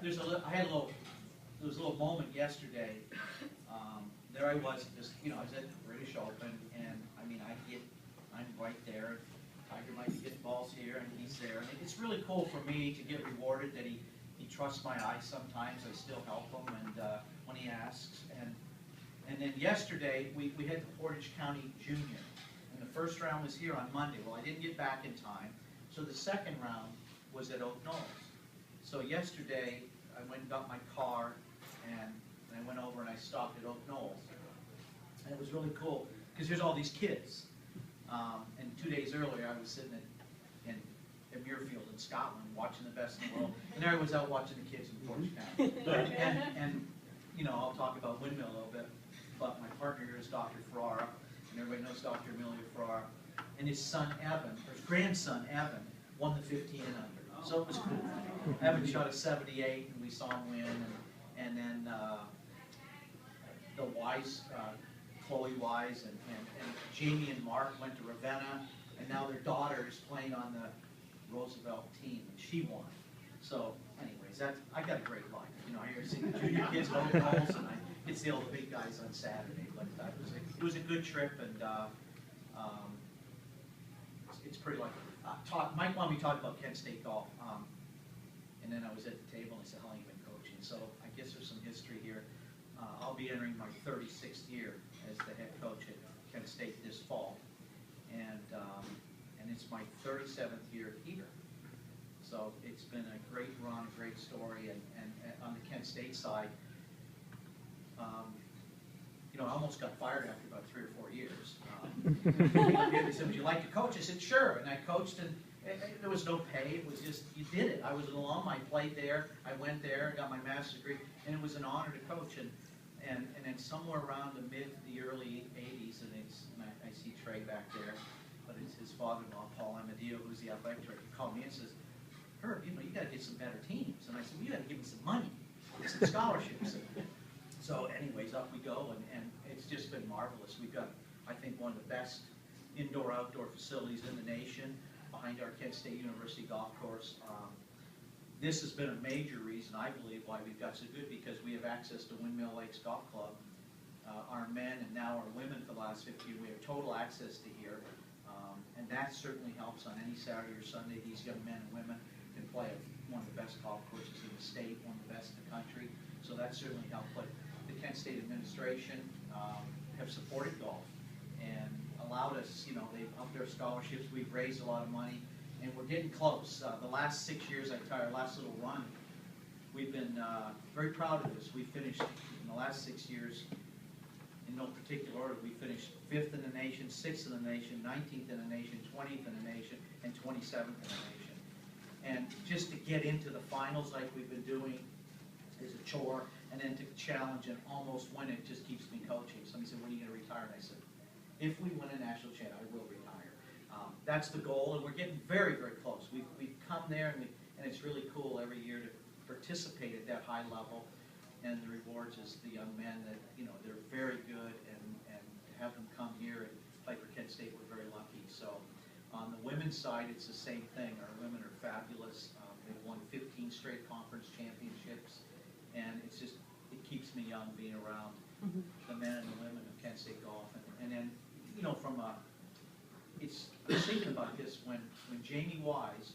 I had there was a little moment yesterday. There I was, just, I was at British Open, and I mean, I'm right there. Tiger might be getting balls here, and he's there. And it's really cool for me to get rewarded that he trusts my eye sometimes. I still help him, and when he asks. And then yesterday, we had the Portage County Junior, and the first round was here on Monday. Well, I didn't get back in time, so the second round was at Oak Knolls. So yesterday, I went and got my car, and I went over and I stopped at Oak Knolls. And it was really cool, because there's all these kids. And 2 days earlier, I was sitting in Muirfield in Scotland watching the best in the world. And there I was out watching the kids in Portage County. And I'll talk about windmill a little bit. But my partner here is Dr. Ferrara, and everybody knows Dr. Emilio Ferrara. And his son, Evan, or his grandson, Evan, won the 15 and under. So it was cool. Evan shot a 78, and we saw him win. And then the Wise, Chloe Wise, and Jamie and Mark went to Ravenna, and now their daughter is playing on the Roosevelt team, and she won. So, anyways, I got a great life. I see the junior kids go to goals, and I get to see all the big guys on Saturday. But it was a good trip, and it's pretty lucky. Mike wanted me to talk about Kent State golf, and then I was at the table, and I said, how long have you been coaching? So I guess there's some history here. I'll be entering my 36th year as the head coach at Kent State this fall, and it's my 37th year here. So it's been a great run, a great story, and on the Kent State side, I almost got fired after about 3 or 4 years. They said, would you like to coach? I said, sure, and I coached, and there was no pay. It was just, you did it. I was an alum. I played there. I went there, got my master's degree, and it was an honor to coach. And then somewhere around the early 80s, and I see Trey back there, but it's his father-in-law, Paul Amadio, who's the athletic director. He called me and says, Herb, you got to get some better teams. And I said, well, you got to give me some money, some scholarships. So anyways, up we go, and it's just been marvelous. We've got, I think, one of the best indoor-outdoor facilities in the nation behind our Kent State University golf course. This has been a major reason, I believe, why we've got so good, because we have access to Windmill Lakes Golf Club. Our men and now our women for the last 50 years, we have total access to here. And that certainly helps on any Saturday or Sunday. These young men and women can play at one of the best golf courses in the state, one of the best in the country. So that certainly helped. But the Kent State administration have supported golf and allowed us, they've upped their scholarships. We've raised a lot of money. And we're getting close. The last 6 years, our last little run, we've been very proud of this. We finished, in the last 6 years, in no particular order, we finished 5th in the nation, 6th in the nation, 19th in the nation, 20th in the nation, and 27th in the nation. And just to get into the finals like we've been doing is a chore, and then to challenge and almost win it just keeps me coaching. Somebody said, when are you going to retire? And I said, if we win a national championship, I will retire. That's the goal, and we're getting very, very close. We've come there, and it's really cool every year to participate at that high level. And the rewards is the young men that, they're very good, and to have them come here and play for Kent State, we're very lucky. So on the women's side, it's the same thing. Our women are fabulous. They've won 15 straight conference championships, and it keeps me young being around the men and the women of Kent State golf. And then, from a, I was thinking about this when Jamie Wise,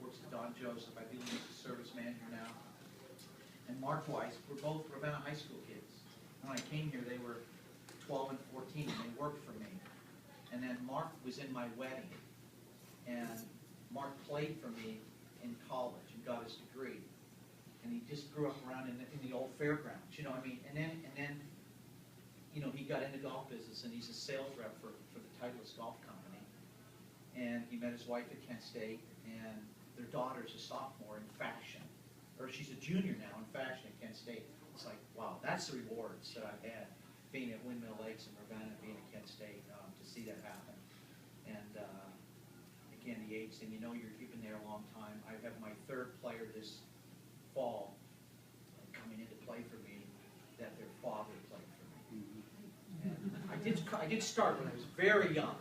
works at Don Joseph, I believe he's a service manager now, and Mark Wise were both Ravenna high school kids. And when I came here, they were 12 and 14, and they worked for me. And then Mark was in my wedding, and Mark played for me in college and got his degree. And he just grew up around in the old fairgrounds, And then he got into golf business, and he's a sales rep for the Titleist Golf Company. And he met his wife at Kent State, and their daughter's a sophomore in fashion. Or she's a junior now in fashion at Kent State. It's like, wow, that's the rewards that I've had, being at Windmill Lakes and Ravenna, being at Kent State, to see that happen. And again, the age thing, you've been there a long time. I have my third player this fall coming in to play for me that their father played for me. And I did start when I was very young.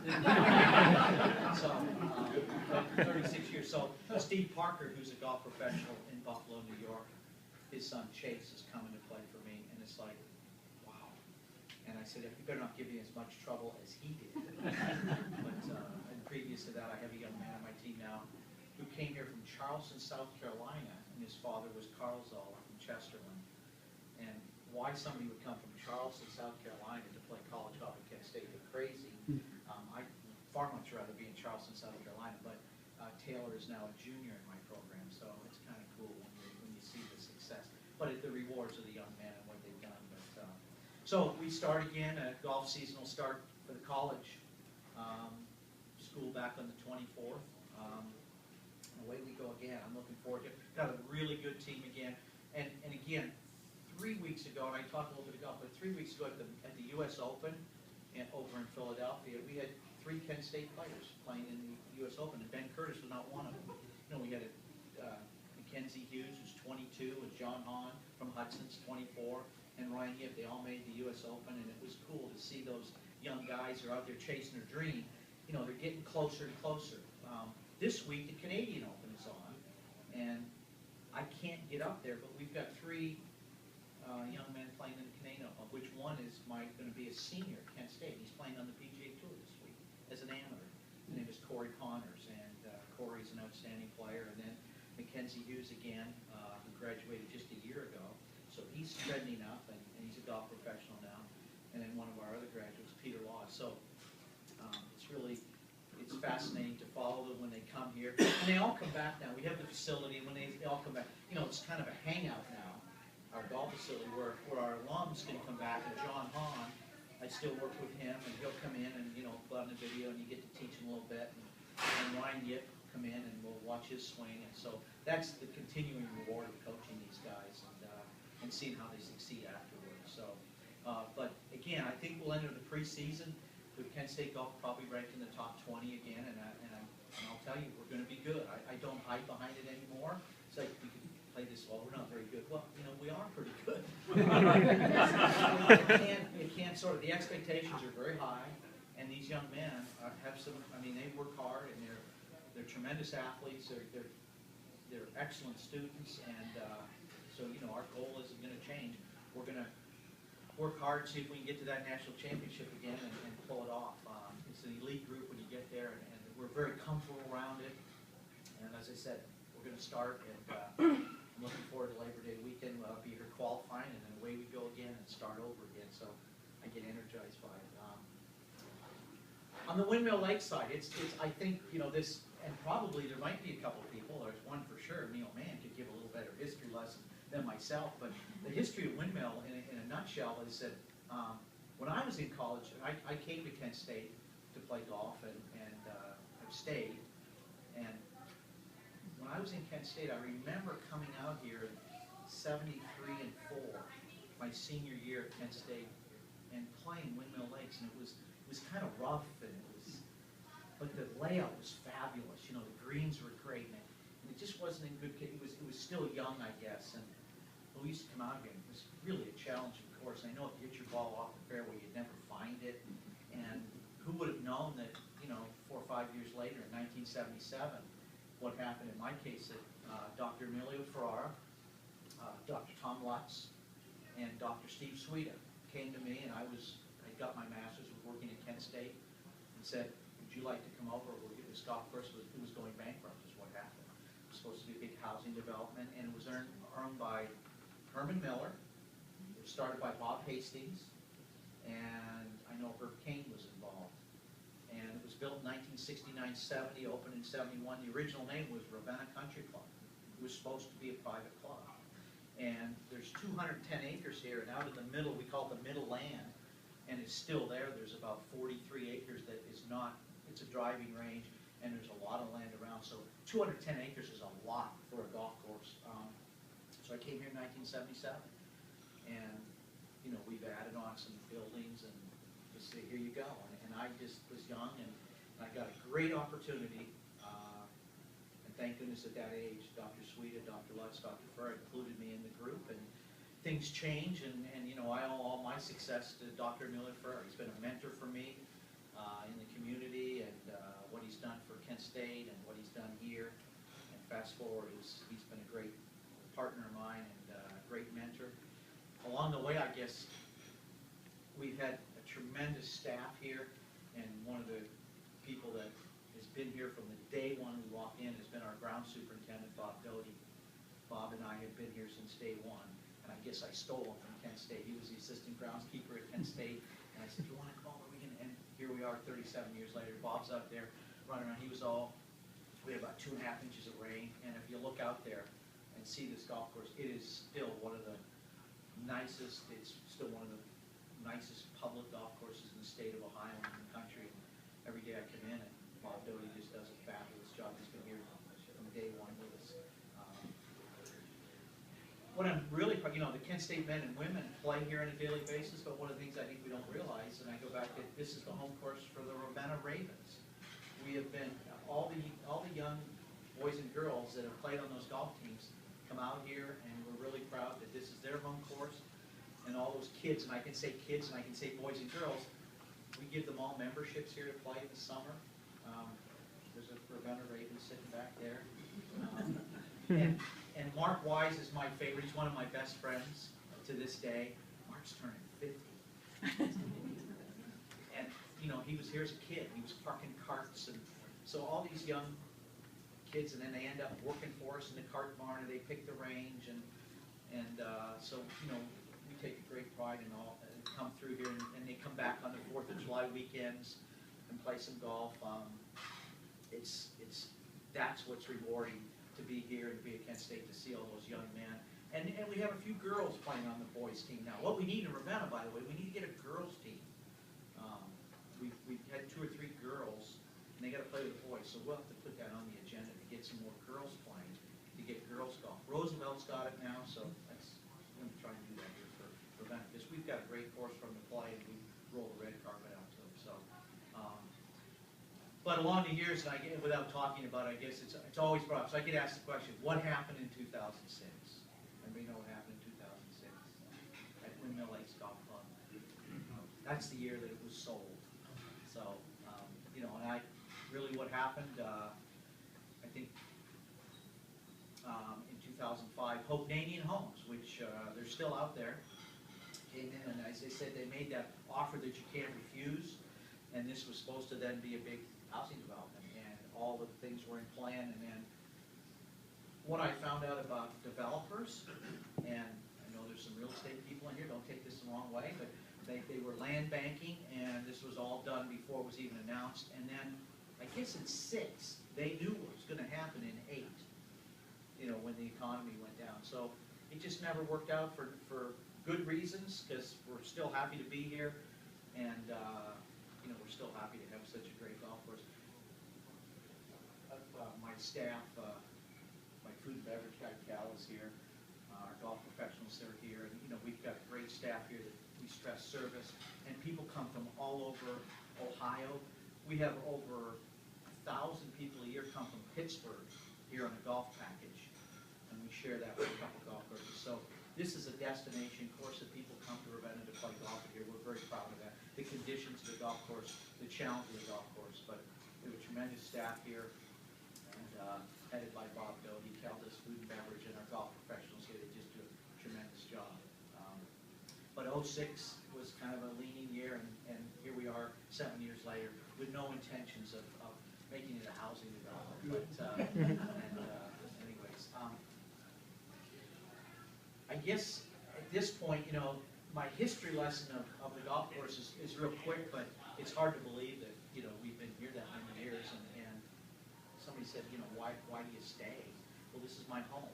So, 36 years. So Steve Parker, who's a golf professional in Buffalo, New York, his son Chase is coming to play for me, and it's like, wow. And I said, you better not give me as much trouble as he did. But and previous to that, I have a young man on my team now who came here from Charleston, South Carolina, and his father was Carl Zoller from Chesterland. And why somebody would come from Charleston, South Carolina to play college golf at Kent State, they're crazy. I'd far much rather be in Charleston, South Carolina, but Taylor is now a junior in my program, so it's kind of cool when you see the success. But the rewards of the young man and what they've done. But, so we start again, golf season will start for the college school back on the 24th. Away we go again. I'm looking forward to it. Got a really good team again. And again, 3 weeks ago, and I talked a little bit of golf, but 3 weeks ago at the U.S. Open over in Philadelphia, we had 3 Kent State players playing in the U.S. Open, and Ben Curtis was not one of them. You know, we had Mackenzie Hughes, who's 22, and John Hahn from Hudson's 24, and Ryan Yip. They all made the U.S. Open, and it was cool to see those young guys who are out there chasing their dream. You know, they're getting closer and closer. This week, the Canadian Open is on, and I can't get up there, but we've got 3 young men playing in the Canadian Open, which one is going to be a senior at Kent State. He's playing on the PGA Tour this week as an amateur. His name is Corey Connors, and Corey's an outstanding player. And then Mackenzie Hughes again, who graduated just a year ago. So he's trending up, and he's a golf professional now. And then one of our other graduates, Peter Law. So it's fascinating to follow them when they come here. And they all come back now. We have the facility, and when they all come back, you know, it's kind of a hangout now, our golf facility, where our alums can come back. And John Hahn, I still work with him, and he'll come in and, you know, put on the video, and you get to teach him a little bit. And Ryan Yip will come in, and we'll watch his swing. And so that's the continuing reward of coaching these guys and seeing how they succeed afterwards. So, but again, I think we'll enter the preseason with Kent State golf probably ranked in the top 20 again, and I'll tell you, we're going to be good. I don't hide behind it anymore. It's like, we can play this, well, we're not very good. Well, you know, we are pretty good. It can't sort of, the expectations are very high, and these young men have some, I mean, they work hard, and they're tremendous athletes. They're excellent students, and so, you know, our goal isn't going to change. We're going to work hard, see if we can get to that national championship again and pull it off. It's an elite group when you get there, and we're very comfortable around it. And as I said, we're going to start, and I'm looking forward to Labor Day weekend. I'll be here qualifying, and then away we go again and start over again. So I get energized by it. On the Windmill Lake side, it's I think, you know, this, and probably there might be a couple of people, there's one for sure, Neil Mann could give a little better history lesson than myself, but the history of Windmill in a nutshell is that when I was in college, I came to Kent State to play golf, and I've stayed. And when I was in Kent State, I remember coming out here in 73 and 4, my senior year at Kent State, and playing Windmill Lakes, and it was kind of rough, but the layout was fabulous. You know, the greens were great, and it just wasn't in good. It was still young, I guess, and we used to come out here, and it was really a challenging course. I know if you hit your ball off the fairway, you'd never find it, and who would have known that, you know, 4 or 5 years later, in 1977, what happened in my case that Dr. Emilio Ferrara, Dr. Tom Lutz, and Dr. Steve Sweda came to me, and I got my master's, was working at Kent State, and said, would you like to come over? We'll get this golf course. It was going bankrupt is what happened. It was supposed to be a big housing development, and it was owned by Herman Miller. It was started by Bob Hastings, and I know Herb Cain was involved. And it was built in 1969-70, opened in 71. The original name was Ravenna Country Club. It was supposed to be a private club. And there's 210 acres here, and out in the middle, we call it the middle land, and it's still there. There's about 43 acres that is not, it's a driving range, and there's a lot of land around. So 210 acres is a lot for a golf course. So I came here in 1977, and, you know, we've added on some buildings, and just say, here you go. And I just was young, and I got a great opportunity, and thank goodness at that age, Dr. Sweda, Dr. Lutz, Dr. Furr included me in the group, and things change, and you know, I owe all my success to Dr. Emilio Furr. He's been a mentor for me in the community, and what he's done for Kent State and what he's done here. And fast forward, he's been a great partner of mine, and ground superintendent, Bob Doty. Bob and I have been here since day one, and I guess I stole him from Kent State. He was the assistant groundskeeper at Kent State, and I said, "You want to call the weekend?" And here we are 37 years later. Bob's out there running around. We had about 2.5 inches of rain, and if you look out there and see this golf course, it is still one of the nicest, it's still one of the nicest public golf courses in the state of Ohio and in the country. Every day I come in, and Bob Doty just does a fabulous job. He's been here from day one with us. What I'm really, the Kent State men and women play here on a daily basis, but one of the things I think we don't realize, and I go back to, this is the home course for the Ravenna Ravens. We have been, all the young boys and girls that have played on those golf teams come out here, and we're really proud that this is their home course. And all those kids, and I can say kids and I can say boys and girls, we give them all memberships here to play in the summer. There's a Ravenna Raven sitting back there. And Mark Wise is my favorite. He's one of my best friends to this day. Mark's turning 50. And, he was here as a kid. He was parking carts. And so all these young kids, and then they end up working for us in the cart barn, and they pick the range. So, we take a great pride in all, and come through here, and they come back on the 4th of July weekends and play some golf. That's what's rewarding, to be here and to be at Kent State, to see all those young men. And we have a few girls playing on the boys team now. What we need in Ravenna, by the way, we need to get a girls team. We've had 2 or 3 girls, and they got to play with the boys, so we'll have to put that on the agenda to get some more girls playing, to get girls golf. Roosevelt's got it now, so I'm going to try and do that here for Ravenna, because we've got a great course from the play, and we roll the red carpet out to them. So, but along the years, and without talking about it, I guess it's always brought up. So I get asked the question, what happened in 2006? Everybody know what happened in 2006 at Windmill Lakes Golf Club? That's the year that it was sold. So, and really what happened, I think in 2005, Hope Nanian Homes, which they're still out there, came in, and as they said, they made that offer that you can't refuse, and this was supposed to then be a big housing development, and all the things were in plan. And then what I found out about developers, and I know there's some real estate people in here, don't take this the wrong way, but they were land banking, and this was all done before it was even announced. And then, I guess in 6, they knew what was going to happen in 8, when the economy went down. So it just never worked out for good reasons, because we're still happy to be here, and we're still happy to have such a great golf course. My staff, my food and beverage guy Cal is here, our golf professionals are here, and we've got a great staff here that we stress service, and people come from all over Ohio. We have over 1,000 people a year come from Pittsburgh here on a golf package, and we share that with a couple golf courses. So this is a destination course that people come to Ravenna to play golf here. We're very proud of that. The conditions of the golf course, the challenge of the golf course, but we have a tremendous staff here, and headed by Bob Doty, Cal does food and beverage, and our golf professionals here, they just do a tremendous job. But 06 was kind of a leaning year, and here we are 7 years later with no intentions of making it a housing development. But anyways, I guess at this point, my history lesson of the golf course is real quick, but it's hard to believe that we've been here that many years. And somebody said, why do you stay? Well, this is my home.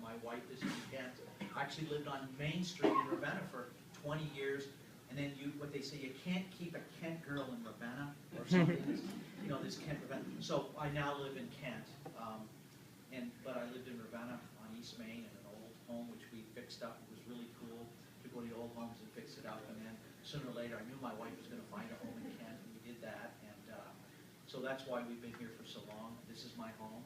My wife is from Kent. I actually lived on Main Street in Ravenna for 20 years, and then what they say, you can't keep a Kent girl in Ravenna or something. This Kent Ravenna. So I now live in Kent, but I lived in Ravenna on East Main in an old home which we fixed up. It was really cool to go to the old homes and fix it up, and then sooner or later I knew my wife was going to find a home in Kent, and we did that, and so that's why we've been here for so long. This is my home.